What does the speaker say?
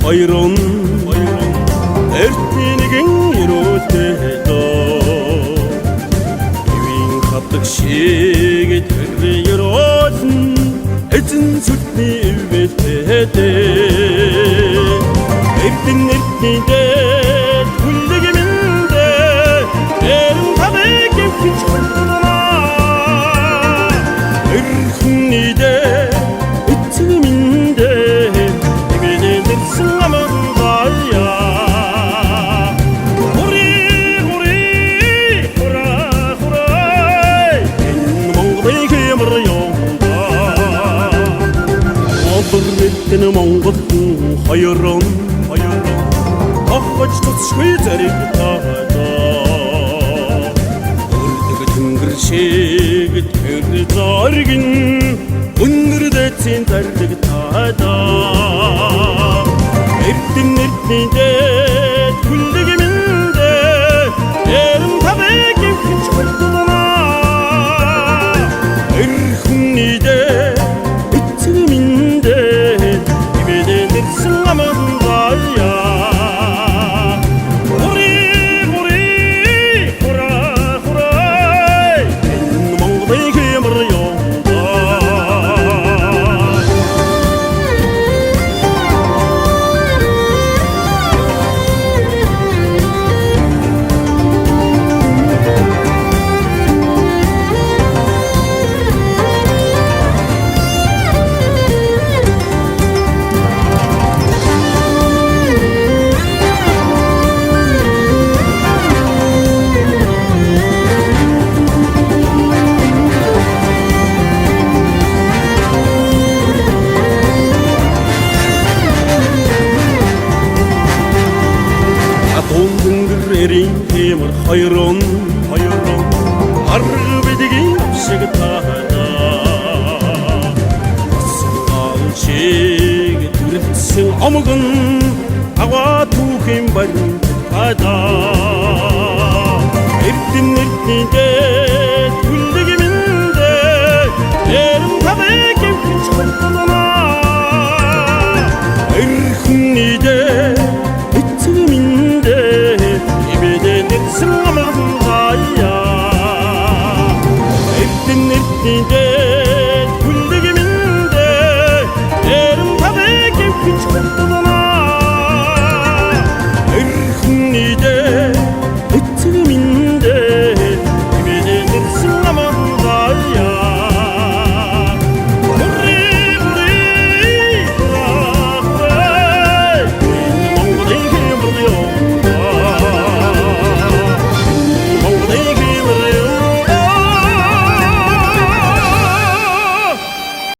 hayron эртнийгэн өрөөтэдөө ивэн хатдаг шиг тэр өрөөлн эзэн сүтний ивэтэдээ эрдэн эртнийдээ хүллэгэмэндээ эрэн табэг хич болтоноо эрхнийдээ эцэмэндээ ивэдэн дэрсэн аман баяа хури хури хура хура энэ Монголын хэмэр ёмда одорнэтэн Монгол хоёрон ахвч туцгүй зэрэг таадаа өрдөг тэнгэр шиг тэр зоргин өнөрдөцэн тардаг таадаа эрдэн эрднийдээ хүллэгэмэндээ эрэм табэг хич болтоноо эрхнийдээ эцэмэндээ ивэдэн дэрсэн аман баяа хэмэр хоёрон арга бидгийн шиг таадаа асгаал шиг дүрэлсэн омгон аваа түүхэн барин таадаа эрдэн эрднийдээ хүллэгэмэндээ эрэм табэг хич болтоноо эрхнийдээ эцэмэндээ ивэдэн дэрсэн аман баяа эрдэн эрднийдээ хүллэгэмэндээ эрэм табэг хич болтоноо